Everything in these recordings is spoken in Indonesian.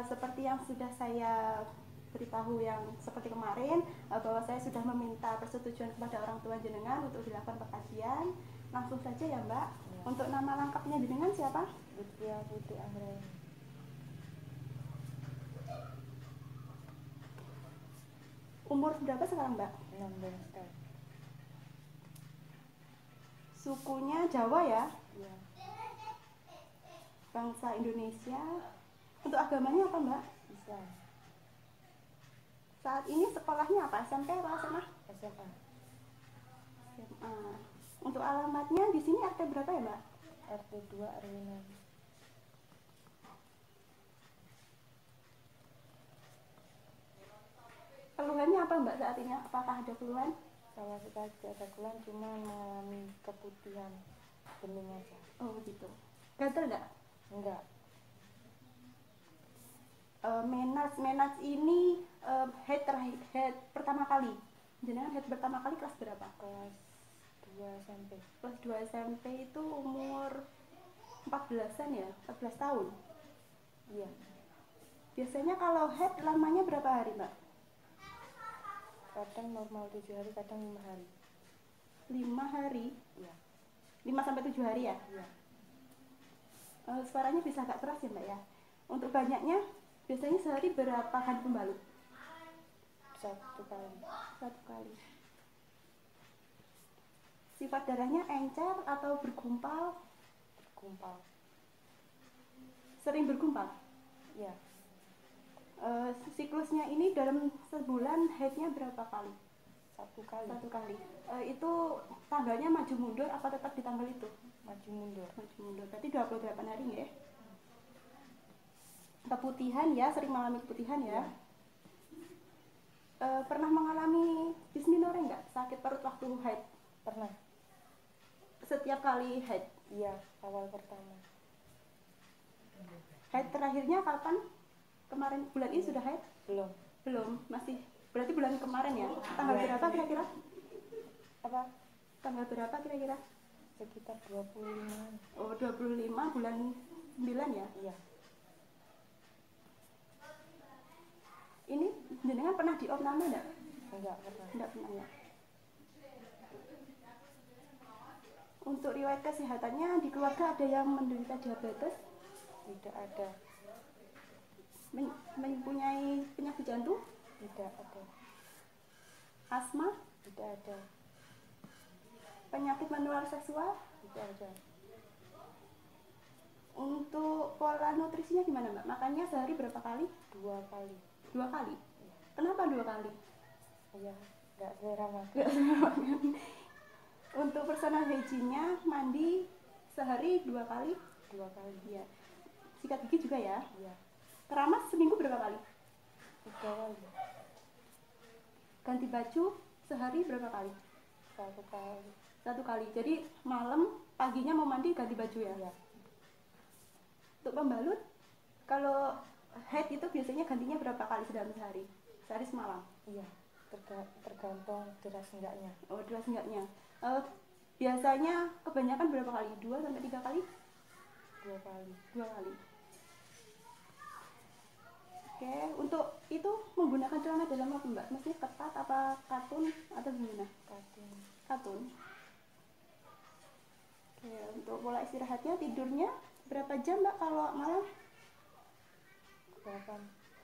seperti yang sudah saya beritahu yang seperti kemarin, bahwa saya sudah meminta persetujuan kepada orang tua jenengan untuk dilakukan pengkajian. Langsung saja ya Mbak. Ya. Untuk nama lengkapnya jenengan siapa? Lutfia Putri Anggraini. Umur berapa sekarang Mbak? 16 tahun. Sukunya Jawa ya? Ya. Bangsa Indonesia. Untuk agamanya apa Mbak? Islam. Saat ini sekolahnya apa? SMP atau SMA? SMA. SMA. Untuk alamatnya di sini RT berapa ya Mbak? RT 2 RW 6. Keluhannya apa Mbak saat ini? Apakah ada keluhan? Sama sekali tidak ada keluhan, cuma mengalami keputihan bening aja. Oh gitu. Gatal nggak? Enggak. Menas ini head pertama kali. Jenengan head pertama kali kelas berapa? Kelas 2 SMP. Kelas 2 SMP itu umur 14-an ya? 14 tahun. Iya. Biasanya kalau head lamanya berapa hari Mbak? Kadang normal 7 hari, kadang 5 hari. 5 hari? Iya. 5 sampai 7 hari ya? Iya. Suaranya bisa agak keras ya Mbak ya? Untuk banyaknya, biasanya sehari berapa kali pembalut? 1 kali. 1 kali. Sifat darahnya encer atau bergumpal? Bergumpal. Sering bergumpal? Iya. Siklusnya ini dalam sebulan haidnya berapa kali? 1 kali. 1 kali. Itu tanggalnya maju mundur apa tetap di tanggal itu? Maju mundur. Maju mundur. Berarti 28 hari ya? Keputihan ya, sering mengalami keputihan ya? Iya. Pernah mengalami dysmenorrhea nggak? Sakit perut waktu haid? Pernah. Setiap kali haid? Iya, awal pertama. Haid terakhirnya kapan? Kemarin bulan ini sudah haid? Belum. Belum, masih. Berarti bulan kemarin ya? Tanggal Iya. berapa kira-kira? Apa? Tanggal berapa kira-kira? Sekitar 25. Oh, 25 bulan 9 ya? Iya. Ini jenengan pernah diopname enggak? Enggak pernah. Enggak pernah ya. Untuk riwayat kesehatannya di keluarga ada yang menderita diabetes? Tidak ada. Mempunyai penyakit jantung? Tidak ada. Asma? Tidak ada. Penyakit menular seksual? Tidak ada. Untuk pola nutrisinya gimana Mbak? Makannya sehari berapa kali? 2 kali. 2 kali? Kenapa 2 kali? Iya, enggak selera makan. Nggak selera makan. Untuk personal hygiene-nya mandi sehari 2 kali? 2 kali. Iya. Sikat gigi juga ya? Iya. Keramas seminggu berapa kali? 3 kali. Ganti baju sehari berapa kali? 1 kali. 1 kali. Jadi malam, paginya mau mandi ganti baju ya? Iya. Untuk pembalut, kalau head itu biasanya gantinya berapa kali dalam sehari? Sehari semalam? Iya. Tergantung deras enggaknya. Oh, deras enggaknya. Biasanya kebanyakan berapa kali? 2 sampai 3 kali? 2 kali. 2 kali. Oke, untuk itu menggunakan celana dalam apa Mbak? Mesti ketat apa katun atau gimana? Katun. Katun. Oke, untuk pola istirahatnya, tidurnya berapa jam Mbak kalau malam?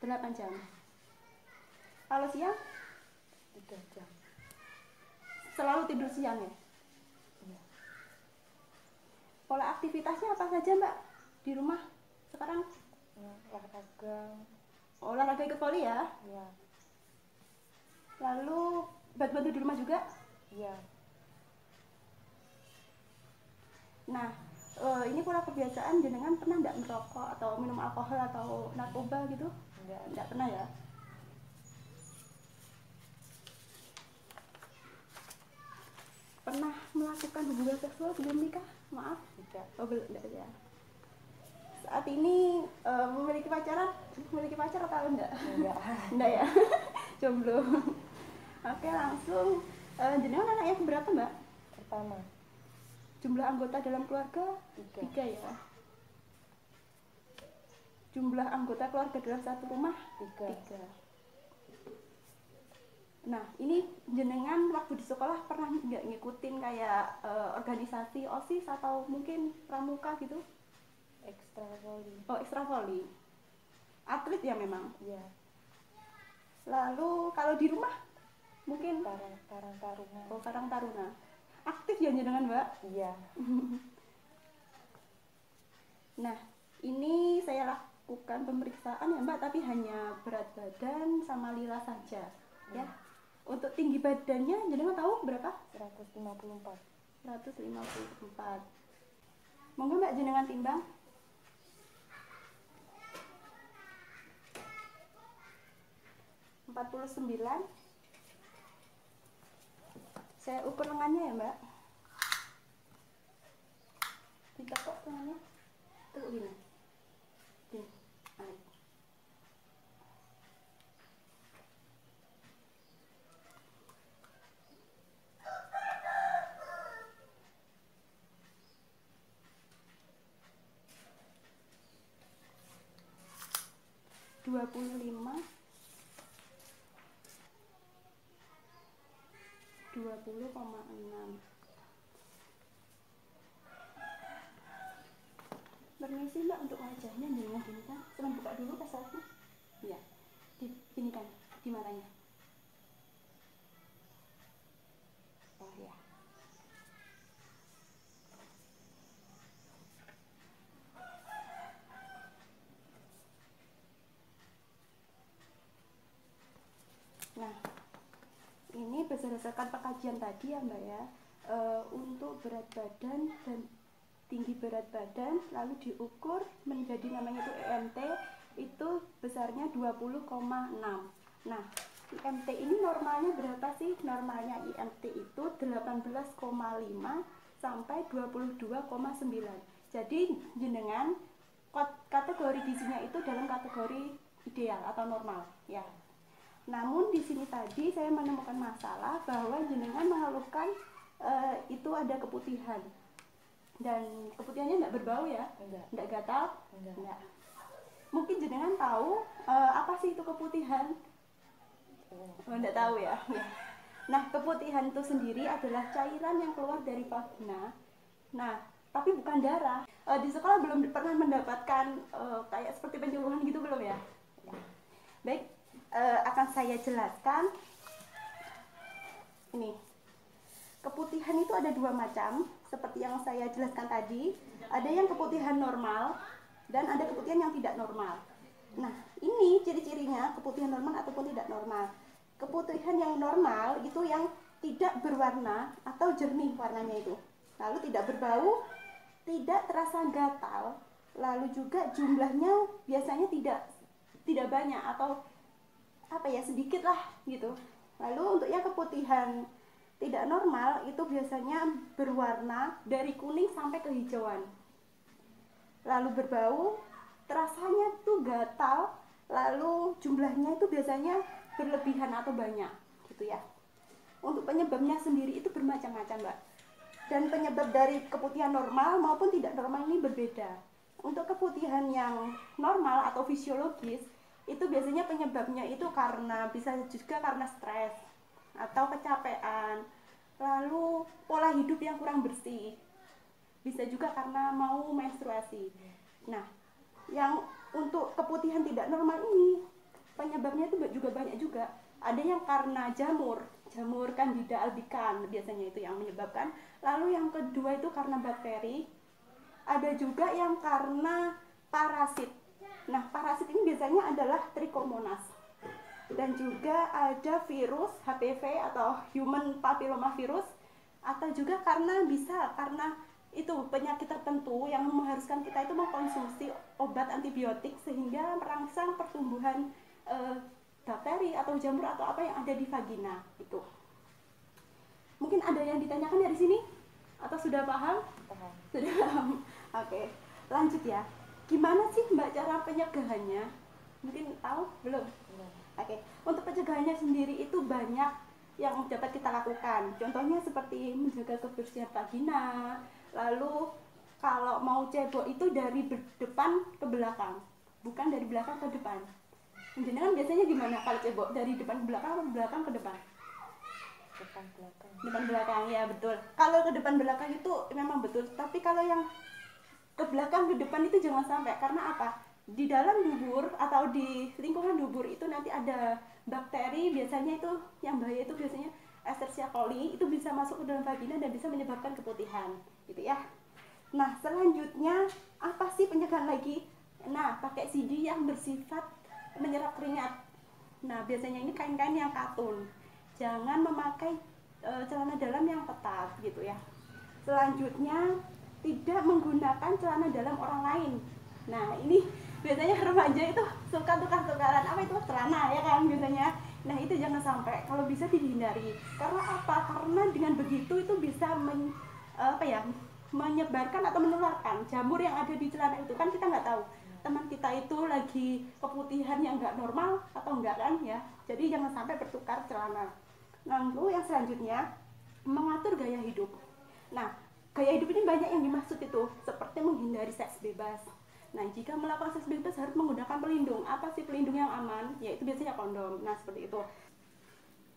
8 jam. Kalau siang? 3 jam. Selalu tidur siang ya? Iya. Pola aktivitasnya apa saja Mbak di rumah sekarang? Olahraga. Olahraga ikut poli ya? Iya. Lalu bantu-bantu di rumah juga? Iya. Nah, ini pola kebiasaan jenengan pernah nggak merokok atau minum alkohol atau narkoba gitu? Enggak. Nggak pernah ya? Pernah melakukan hubungan seksual sebelum nikah? Maaf. Tidak. Oh, belum, enggak ya. Saat ini memiliki pacar atau enggak? Enggak. Enggak ya. Jomblo. Oke, langsung jenengan anak yang berapa Mbak? Pertama. Jumlah anggota dalam keluarga? 3. 3 ya. Jumlah anggota keluarga dalam satu rumah 3. 3. Nah, ini jenengan waktu di sekolah pernah nggak ngikutin kayak organisasi OSIS atau mungkin pramuka gitu? Ekstra voli. Oh, ekstra voli. Atlet ya memang. Iya. Lalu kalau di rumah mungkin Karang Taruna. oh, Karang Taruna. Aktif ya jenengan, Mbak? Iya. Nah, ini saya lakukan pemeriksaan ya Mbak, tapi hanya berat badan sama lila saja ya. Untuk tinggi badannya jenengan tahu berapa? 154. 154. Monggo Mbak jenengan timbang. 49. Saya ukur lengannya ya Mbak. Ditekuk lengannya. Tekuk gini. Gini. Naik. Dua puluh lima, 20,6. Permisi Mbak, untuk wajahnya jangan gini kan, cuma buka dulu pasarnya. Iya, gini kan, di matanya. Oh ya. Nah, ini berdasarkan pengkajian tadi ya Mbak ya, untuk berat badan dan tinggi berat badan lalu diukur menjadi namanya itu IMT, itu besarnya 20,6. Nah, IMT ini normalnya berapa sih? Normalnya IMT itu 18,5 sampai 22,9. Jadi jenengan kategori gizinya itu dalam kategori ideal atau normal ya. Namun di sini tadi saya menemukan masalah bahwa jenengan mengeluhkan itu ada keputihan. Dan keputihannya tidak berbau ya? Tidak gatal? Enggak. Mungkin jenengan tahu apa sih itu keputihan? Tidak tahu ya? Nah, keputihan itu sendiri adalah cairan yang keluar dari vagina. Nah, tapi bukan darah. Di sekolah belum pernah mendapatkan kayak seperti penyuluhan gitu belum ya? Baik. Akan saya jelaskan. Ini keputihan itu ada 2 macam seperti yang saya jelaskan tadi. Ada yang keputihan normal dan ada keputihan yang tidak normal. Nah, ini ciri-cirinya keputihan normal ataupun tidak normal. Keputihan yang normal itu yang tidak berwarna atau jernih warnanya itu, lalu tidak berbau, tidak terasa gatal, lalu juga jumlahnya biasanya tidak banyak atau sedikit lah gitu. Lalu untuk yang keputihan tidak normal itu biasanya berwarna dari kuning sampai kehijauan, lalu berbau, terasanya tuh gatal, lalu jumlahnya itu biasanya berlebihan atau banyak gitu ya. Untuk penyebabnya sendiri itu bermacam-macam Mbak, dan penyebab dari keputihan normal maupun tidak normal ini berbeda. Untuk keputihan yang normal atau fisiologis itu biasanya penyebabnya itu bisa juga karena stres atau kecapean, lalu pola hidup yang kurang bersih, bisa juga karena mau menstruasi. Nah, yang untuk keputihan tidak normal ini penyebabnya itu juga banyak juga. Ada yang karena jamur Candida albicans biasanya itu yang menyebabkan. Lalu yang kedua itu karena bakteri. Ada juga yang karena parasit. Nah, parasit ini biasanya adalah Trichomonas. Dan juga ada virus HPV atau human papilloma virus, atau juga karena itu penyakit tertentu yang mengharuskan kita itu mengkonsumsi obat antibiotik sehingga merangsang pertumbuhan bakteri atau jamur atau apa yang ada di vagina itu. Mungkin ada yang ditanyakan dari sini atau sudah paham? Sudah paham. Oke, lanjut ya. Gimana sih Mbak cara pencegahannya? Mungkin tahu belum? Oke, untuk pencegahannya sendiri itu banyak yang dapat kita lakukan. Contohnya seperti menjaga kebersihan vagina. Lalu kalau mau cebok itu dari depan ke belakang, bukan dari belakang ke depan. Jenengan biasanya gimana kalau cebok, dari depan ke belakang atau belakang ke depan? Depan belakang. Depan belakang, ya betul. Kalau ke depan belakang itu memang betul, tapi kalau yang ke belakang ke depan itu jangan sampai. Karena apa? Di dalam dubur atau di lingkungan dubur itu nanti ada bakteri, biasanya itu yang bahaya itu biasanya Escherichia coli, itu bisa masuk ke dalam vagina dan bisa menyebabkan keputihan gitu ya. Nah, selanjutnya apa sih pencegahan lagi? Nah, pakai CD yang bersifat menyerap keringat. Nah, biasanya ini kain-kain yang katun. Jangan memakai celana dalam yang ketat gitu ya. Selanjutnya, tidak menggunakan celana dalam orang lain. Nah, ini biasanya remaja itu suka tukar-tukaran apa itu celana ya kan biasanya. Nah, itu jangan sampai, kalau bisa dihindari. Karena apa? Karena dengan begitu itu bisa menyebarkan atau menularkan jamur yang ada di celana itu, kan kita nggak tahu teman kita itu lagi keputihan yang nggak normal atau enggak kan ya. Jadi jangan sampai bertukar celana. Lalu yang selanjutnya, mengatur gaya hidup. Nah, gaya hidup ini banyak yang dimaksud itu, seperti menghindari seks bebas. Nah, jika melakukan seks bebas harus menggunakan pelindung. Apa sih pelindung yang aman? Yaitu biasanya kondom. Nah, seperti itu.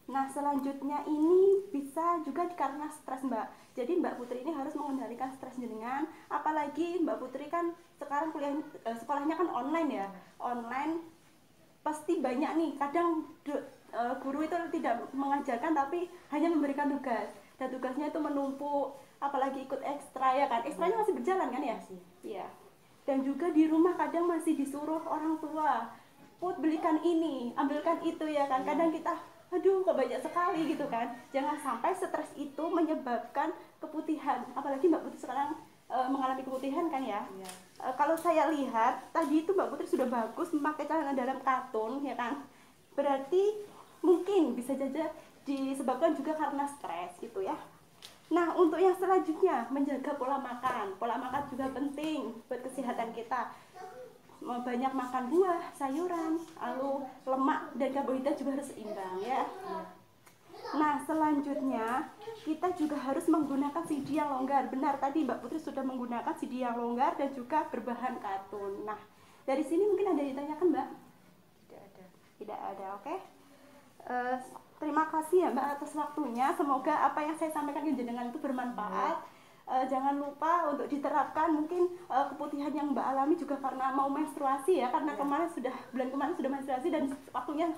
Nah, selanjutnya ini bisa juga karena stres, Mbak. Jadi Mbak Putri ini harus mengendalikan stres jenengan. Apalagi Mbak Putri kan sekarang sekolahnya kan online ya. Online pasti banyak nih. Kadang guru itu tidak mengajarkan tapi hanya memberikan tugas. Dan tugasnya itu menumpuk, apalagi ikut ekstra ya kan. Ekstranya masih berjalan kan ya? Iya. Dan juga di rumah kadang masih disuruh orang tua, Put belikan ini, ambilkan itu ya kan. Kadang kita aduh kok banyak sekali gitu kan. Jangan sampai stres itu menyebabkan keputihan. Apalagi Mbak Putri sekarang mengalami keputihan kan ya. Kalau saya lihat tadi itu Mbak Putri sudah bagus memakai celana dalam katun ya kan. Berarti mungkin bisa saja disebabkan juga karena stres gitu ya. Nah, untuk yang selanjutnya, menjaga pola makan. Pola makan juga penting buat kesehatan kita. Banyak makan buah, sayuran, lalu lemak dan karbohidrat juga harus seimbang ya. Nah, selanjutnya kita juga harus menggunakan CD yang longgar. Benar tadi Mbak Putri sudah menggunakan CD yang longgar dan juga berbahan katun. Nah, dari sini mungkin ada yang ditanyakan, Mbak? Tidak ada. Tidak ada, oke. Terima kasih ya Mbak atas waktunya. Semoga apa yang saya sampaikan ke jenengan itu bermanfaat. Jangan lupa untuk diterapkan. Mungkin keputihan yang Mbak alami juga karena mau menstruasi ya, karena bulan kemarin sudah menstruasi dan waktunya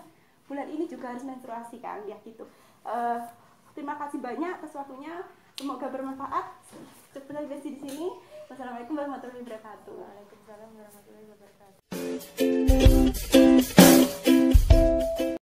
bulan ini juga harus menstruasi kan ya gitu. Terima kasih banyak atas waktunya. Semoga bermanfaat. Cukup dari sini. Wassalamualaikum warahmatullahi wabarakatuh. Waalaikumsalam warahmatullahi wabarakatuh.